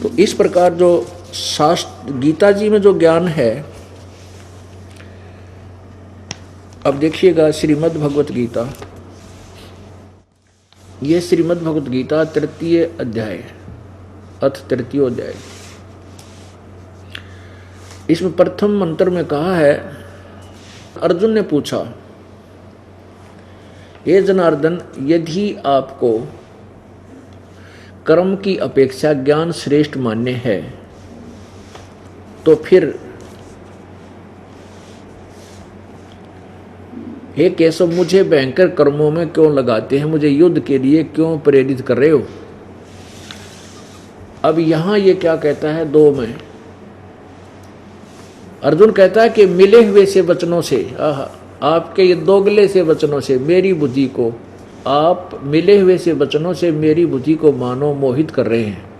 तो इस प्रकार जो शास्त्र गीता जी में जो ज्ञान है, अब देखिएगा श्रीमद् भगवत गीता, ये श्रीमद् भगवत गीता तृतीय अध्याय अथ तृतीय अध्याय, इसमें प्रथम मंत्र में कहा है, अर्जुन ने पूछा, हे जनार्दन, यदि आपको कर्म की अपेक्षा ज्ञान श्रेष्ठ मान्य है तो फिर हे केशव, मुझे भयंकर कर्मों में क्यों लगाते हैं, मुझे युद्ध के लिए क्यों प्रेरित कर रहे हो। अब यहां ये क्या कहता है, दो में अर्जुन कहता है कि मिले हुए से वचनों से, आपके ये दोगले से वचनों से मेरी बुद्धि को, आप मिले हुए से वचनों से मेरी बुद्धि को मानो मोहित कर रहे हैं।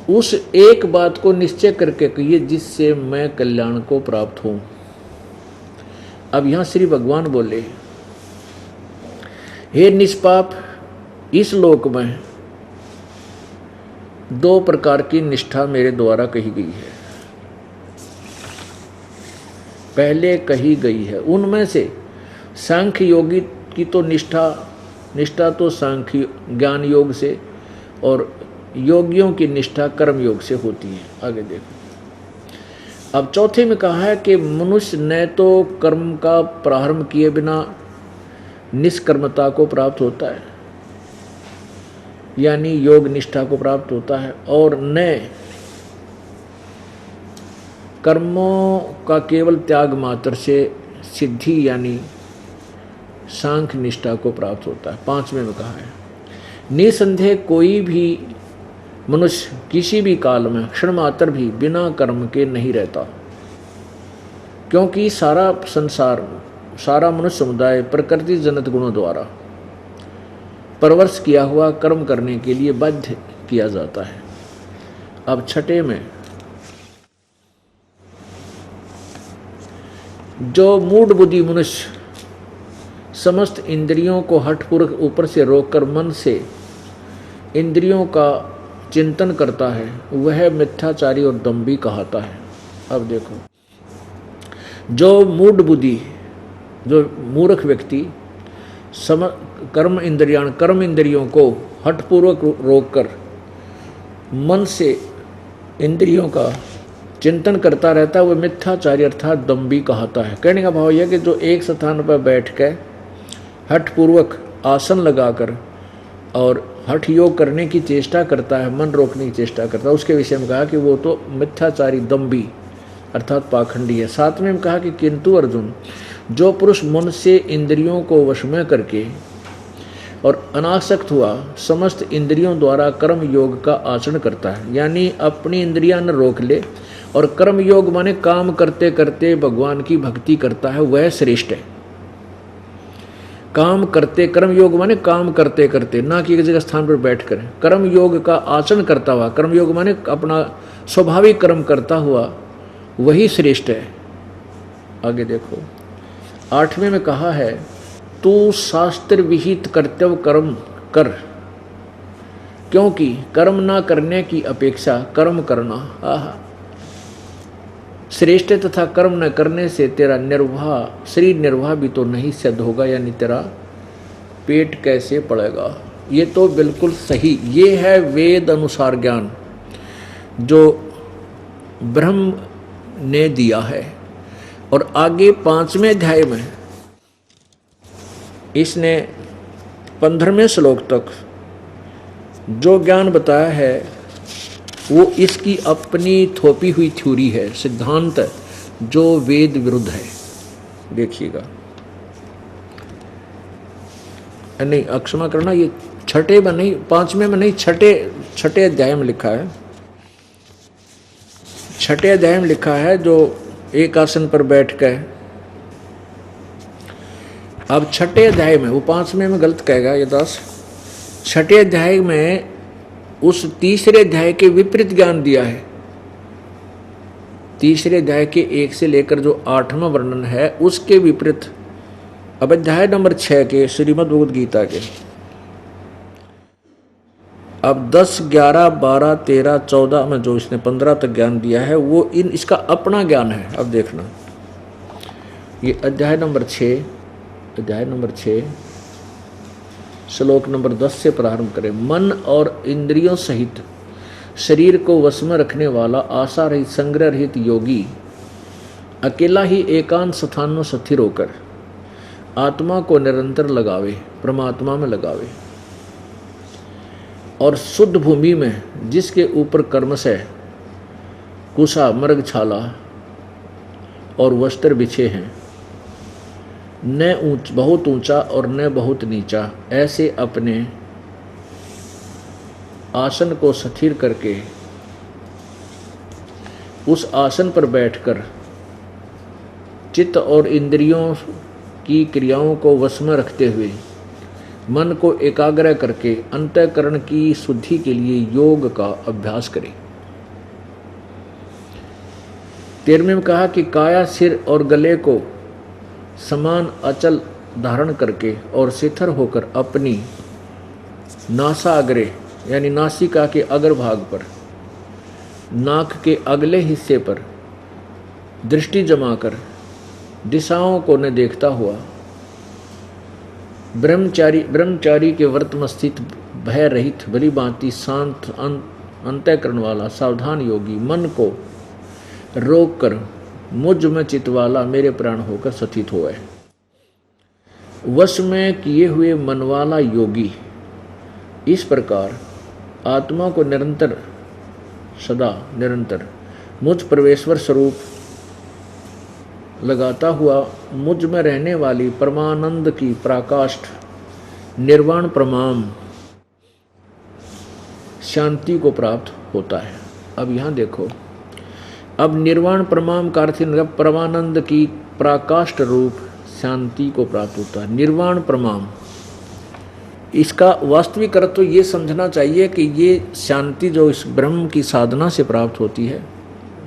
उस एक बात को निश्चय करके कहिए जिससे मैं कल्याण को प्राप्त हूं। अब यहां श्री भगवान बोले, हे निष्पाप, इस लोक में दो प्रकार की निष्ठा मेरे द्वारा कही गई है, पहले कही गई है। उनमें से सांख्य योगी की तो निष्ठा तो सांख्य ज्ञान योग से, और योगियों की निष्ठा कर्म योग से होती है। आगे देखो, अब चौथे में कहा है कि मनुष्य न तो कर्म का प्रारंभ किए बिना निष्कर्मता को प्राप्त होता है, यानी योग निष्ठा को प्राप्त होता है, और न कर्मों का केवल त्याग मात्र से सिद्धि यानी सांख्य निष्ठा को प्राप्त होता है। पांचवें में कहा है, निसंदेह कोई भी मनुष्य किसी भी काल में क्षण मात्र भी बिना कर्म के नहीं रहता, क्योंकि सारा संसार, सारा मनुष्य समुदाय प्रकृति जनित गुणों द्वारा परवश किया हुआ कर्म करने के लिए बाध्य किया जाता है। अब छठे में, जो मूढ़ बुद्धि मनुष्य समस्त इंद्रियों को हठपूर्वक ऊपर से रोककर मन से इंद्रियों का चिंतन करता है, वह मिथ्याचारी और दंभी कहलाता है। अब देखो, जो मूढ़ बुद्धि, जो मूर्ख व्यक्ति कर्म इंद्रियों को हठपूर्वक रोककर मन से इंद्रियों का चिंतन करता रहता है, वह मिथ्याचारी अर्थात दंभी कहलाता है। कहने का भाव यह कि जो एक स्थान पर बैठ कर हठपूर्वक आसन लगाकर और हठ योग करने की चेष्टा करता है, मन रोकने की चेष्टा करता है, उसके विषय में कहा कि वो तो मिथ्याचारी दंभी अर्थात पाखंडी है। सातवें में कहा कि किंतु अर्जुन, जो पुरुष मन से इंद्रियों को वश में करके और अनासक्त हुआ समस्त इंद्रियों द्वारा कर्म योग का आचरण करता है, यानी अपनी इंद्रियां न रोक ले और कर्म योग माने काम करते करते भगवान की भक्ति करता है, वह श्रेष्ठ है। काम करते, कर्म योग माने काम करते करते, ना कि एक जगह स्थान पर बैठ कर कर्म योग का आचरण करता हुआ, कर्म योग माने अपना स्वाभाविक कर्म करता हुआ, वही श्रेष्ठ है। आगे देखो, आठवें में कहा है, तू शास्त्र विहित कर्तव्य कर्म कर, क्योंकि कर्म ना करने की अपेक्षा कर्म करना श्रेष्ठ है, तथा कर्म न करने से तेरा निर्वाह, शरीर निर्वाह भी तो नहीं सिद्ध होगा, यानी तेरा पेट कैसे पड़ेगा। ये तो बिल्कुल सही, ये है वेद अनुसार ज्ञान जो ब्रह्म ने दिया है। और आगे 5वें अध्याय में इसने 15वें श्लोक तक जो ज्ञान बताया है वो इसकी अपनी थोपी हुई थ्योरी है, सिद्धांत है, जो वेद विरुद्ध है। देखिएगा, नहीं क्षमा करना, ये छठे में नहीं, 5वें में नहीं, छठे अध्याय में लिखा है। छठे अध्याय में लिखा है, जो एक आसन पर बैठ कर, अब छठे अध्याय में, वो 5वें में गलत कहेगा ये दास, छठे अध्याय में उस तीसरे अध्याय के विपरीत ज्ञान दिया है। तीसरे अध्याय के 1 से लेकर जो 8वां वर्णन है उसके विपरीत अब अध्याय नंबर 6 के श्रीमद् भगवद गीता के अब 10, 11, 12, 13, 14 में जो इसने 15 तक ज्ञान दिया है वो इसका अपना ज्ञान है। अब देखना, ये अध्याय नंबर 6 श्लोक नंबर 10 से प्रारंभ करें। मन और इंद्रियों सहित शरीर को वश में रखने वाला आशा रहित संग्रह रहित योगी अकेला ही एकांत स्थान में स्थिर होकर आत्मा को निरंतर लगावे, परमात्मा में लगावे, और शुद्ध भूमि में जिसके ऊपर कर्म से कुशा मृगछाला और वस्त्र बिछे हैं, न बहुत ऊंचा और न बहुत नीचा, ऐसे अपने आसन को स्थिर करके उस आसन पर बैठकर चित्त और इंद्रियों की क्रियाओं को वश में रखते हुए मन को एकाग्र करके अंतःकरण की शुद्धि के लिए योग का अभ्यास करें। 13वें में कहा कि काया सिर और गले को समान अचल धारण करके और शिथिल होकर अपनी नासाग्रे यानी नासिका के अग्रभाग पर, नाक के अगले हिस्से पर दृष्टि जमाकर दिशाओं को न देखता हुआ ब्रह्मचारी के व्रत में स्थित भय रहित भली भांति शांत अंतःकरण वाला सावधान योगी मन को रोक कर मुझ में चित्त वाला मेरे प्राण होकर स्थित हुआ है। वश में किए हुए मन वाला योगी इस प्रकार आत्मा को निरंतर सदा निरंतर मुझ परमेश्वर स्वरूप लगाता हुआ मुझ में रहने वाली परमानंद की पराकाष्ठ निर्वाण परमाम शांति को प्राप्त होता है। अब यहाँ देखो, अब निर्वाण परमाम का अर्थ परमानंद की पराकाष्ठ रूप शांति को प्राप्त होता है। निर्वाण परमाम, इसका वास्तविक अर्थ तो ये समझना चाहिए कि ये शांति जो इस ब्रह्म की साधना से प्राप्त होती है,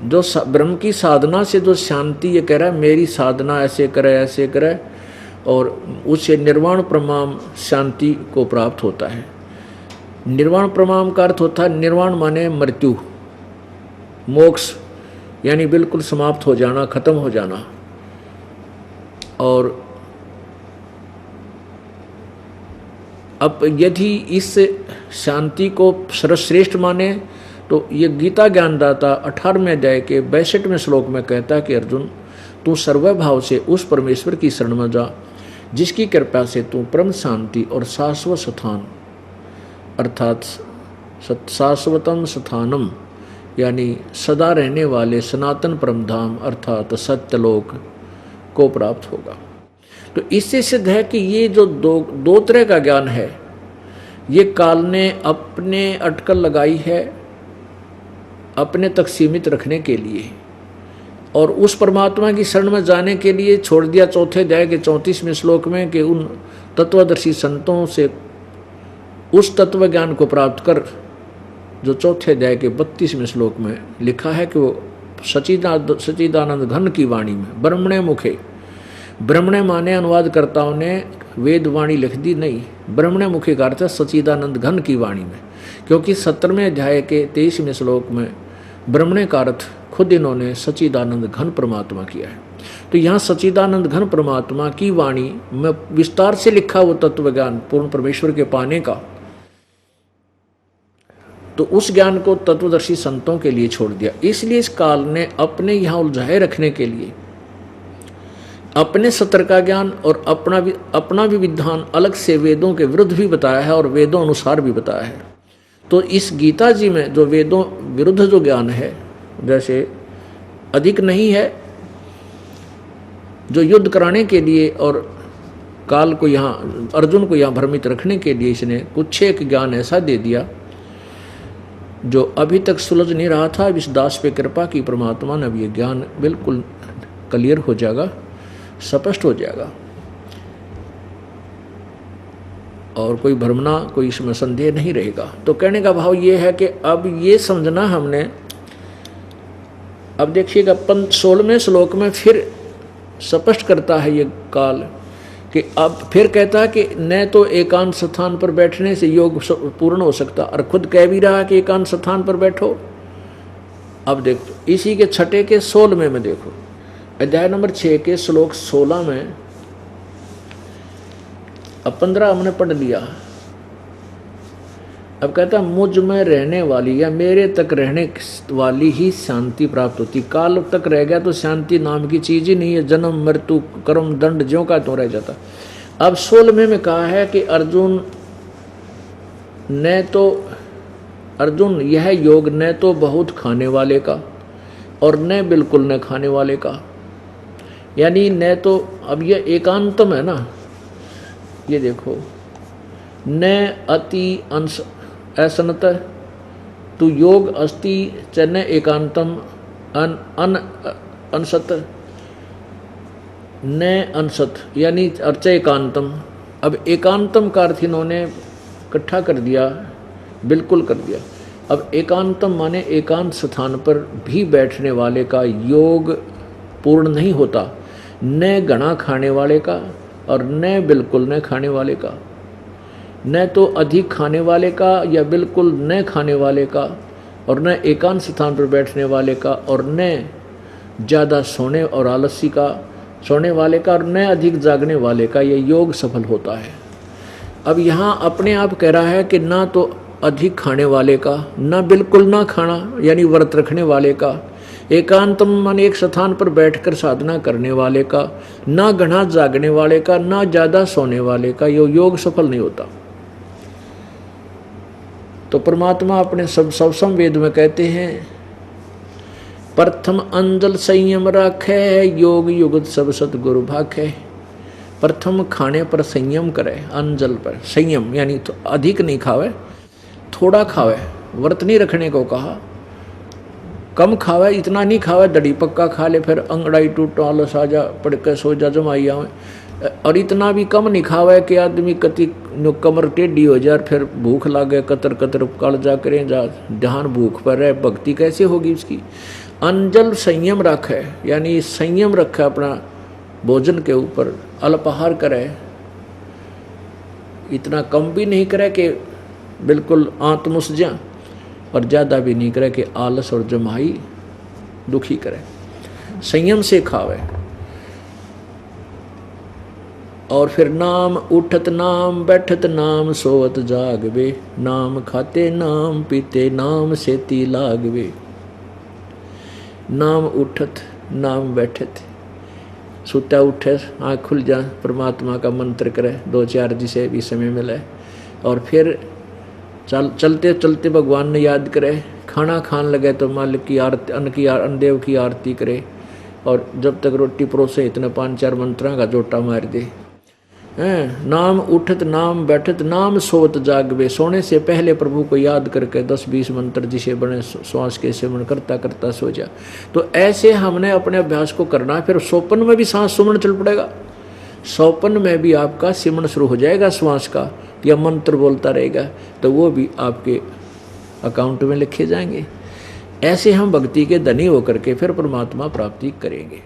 जो ब्रह्म की साधना से जो शांति, ये कह रहा है मेरी साधना ऐसे करे और उससे निर्वाण प्रमाम शांति को प्राप्त होता है। निर्वाण प्रमाम का अर्थ होता है, निर्वाण माने मृत्यु, मोक्ष यानी बिल्कुल समाप्त हो जाना, खत्म हो जाना। और अब यदि इस शांति को सर्वश्रेष्ठ माने तो ये गीता ज्ञानदाता 18वें अध्याय के 62वें श्लोक में कहता है कि अर्जुन, तू सर्वभाव से उस परमेश्वर की शरण में जा जिसकी कृपा से तू परम शांति और शाश्वत स्थान अर्थात शाश्वतम स्थानम यानी सदा रहने वाले सनातन परमधाम अर्थात सत्यलोक को प्राप्त होगा। तो इससे सिद्ध है कि ये जो दो तरह का ज्ञान है, ये काल ने अपने अटकल लगाई है अपने तक सीमित रखने के लिए, और उस परमात्मा की शरण में जाने के लिए छोड़ दिया चौथे अध्याय के 34वें श्लोक में कि उन तत्वदर्शी संतों से उस तत्व ज्ञान को प्राप्त कर जो चौथे अध्याय के 32वें श्लोक में लिखा है कि वो सच्चिदानंद घन की वाणी में ब्रह्मणे मुखे, ब्रह्मणे माने अनुवादकर्ताओं ने वेद वाणी लिख दी, नहीं, ब्रह्मणे मुखे का अर्थ है सच्चिदानंद घन की वाणी में, क्योंकि 17वें अध्याय के 23वें श्लोक में ब्रह्मणे का अर्थ खुद इन्होंने सच्चिदानंद घन परमात्मा किया है। तो यहाँ सच्चिदानंद घन परमात्मा की वाणी में विस्तार से लिखा वो तत्व ज्ञान पूर्ण परमेश्वर के पाने का, तो उस ज्ञान को तत्वदर्शी संतों के लिए छोड़ दिया। इसलिए इस काल ने अपने यहाँ उलझाए रखने के लिए अपने सत्र का ज्ञान और अपना भी विधान अलग से वेदों के विरुद्ध भी बताया है और वेदों अनुसार भी बताया है। तो इस गीता जी में जो वेदों विरुद्ध जो ज्ञान है, जैसे अधिक नहीं है, जो युद्ध कराने के लिए और काल को यहाँ अर्जुन को यहाँ भ्रमित रखने के लिए इसने कुछ एक ज्ञान ऐसा दे दिया जो अभी तक सुलझ नहीं रहा था। इस दास पे कृपा की परमात्मा ने अब ये ज्ञान बिल्कुल क्लियर हो जाएगा, स्पष्ट हो जाएगा और कोई भ्रमना, कोई इसमें संदेह नहीं रहेगा। तो कहने का भाव ये है कि अब ये समझना हमने, अब देखिएगा 16वें श्लोक में फिर स्पष्ट करता है ये काल कि अब फिर कहता है कि न तो एकांत स्थान पर बैठने से योग पूर्ण हो सकता, और खुद कह भी रहा कि एकांत स्थान पर बैठो। अब देखो इसी के छठे के 16वें में देखो, अध्याय नंबर 6 के श्लोक 16 में, अब 15 हमने पढ़ लिया। अब कहता मुझ में रहने वाली या मेरे तक रहने वाली ही शांति प्राप्त होती। काल तक रह गया तो शांति नाम की चीज ही नहीं है, जन्म मृत्यु कर्म दंड ज्यों का त्यों रह जाता। अब 16वें में कहा है कि अर्जुन यह योग न तो बहुत खाने वाले का और न बिल्कुल न खाने वाले का, यानी न तो, अब यह एकांतम है ना, ये देखो, न अति अंश असनत तु योग अस्ति च न एकांतम अन अनसत न अनसत, यानी अर्च एकांतम। अब एकांतम का अर्थ इन्होंने इकट्ठा कर दिया, बिल्कुल कर दिया। अब एकांतम माने एकांत स्थान पर भी बैठने वाले का योग पूर्ण नहीं होता, न घना खाने वाले का और न बिल्कुल न खाने वाले का, न तो अधिक खाने वाले का या बिल्कुल न खाने वाले का, और न एकांत स्थान पर बैठने वाले का, और न ज़्यादा सोने और आलसी का सोने वाले का, और न अधिक जागने वाले का ये योग सफल होता है। अब यहाँ अपने आप कह रहा है कि ना तो अधिक खाने वाले का, ना बिल्कुल ना खाना यानी व्रत रखने वाले का, एकांतम मन एक स्थान पर बैठकर साधना करने वाले का, ना घना जागने वाले का, ना ज़्यादा सोने वाले का, ये योग सफल नहीं होता। तो परमात्मा अपने सब वेद में कहते हैं, प्रथम अंजल संयम राखे, योग युगत सब सतगुरु भाखे। प्रथम खाने पर संयम करे, अंजल पर संयम यानी तो अधिक नहीं खावे, थोड़ा खावे, व्रत नहीं रखने को कहा, कम खावे, इतना नहीं खावे दड़ी पक्का खा ले फिर अंगड़ाई टूट आलस आ जा पड़ के सो जा जमाई आवे, और इतना भी कम नहीं खावे कि आदमी कति कमर टेढ़ी हो जाए, फिर भूख लागे कतर कतर कल जा करें जा, ध्यान भूख पर है, भक्ति कैसे होगी उसकी। अंजल संयम रखे, यानी संयम रखे अपना भोजन के ऊपर, अल्पाहार करे, इतना कम भी नहीं करे कि बिल्कुल आत्मसुजा, और ज़्यादा भी नहीं करे कि आलस और जमाई दुखी करे, संयम से खावे। और फिर नाम उठत नाम बैठत नाम सोवत जागवे, नाम खाते नाम पीते नाम सेती लागवे। नाम उठत नाम बैठत, सुता उठे आँख खुल जा, परमात्मा का मंत्र करे, 2-4 जिसे भी समय मिले, और फिर चलते चलते भगवान ने याद करे, खाना खान लगे तो मालिक की आरती, अन्न देव की आरती करे, और जब तक रोटी परोसे इतने 5-4 मंत्रों का जोटा मार दे। नाम उठत नाम बैठत नाम सोवत जागवे, सोने से पहले प्रभु को याद करके 10-20 मंत्र जिसे बने श्वास के सेवन करता करता सो जा। तो ऐसे हमने अपने अभ्यास को करना, फिर स्वप्न में भी सांस सुमन चल पड़ेगा, स्वप्न में भी आपका सिमरण शुरू हो जाएगा श्वास का, या मंत्र बोलता रहेगा, तो वो भी आपके अकाउंट में लिखे जाएंगे। ऐसे हम भक्ति के धनी होकर के फिर परमात्मा प्राप्ति करेंगे।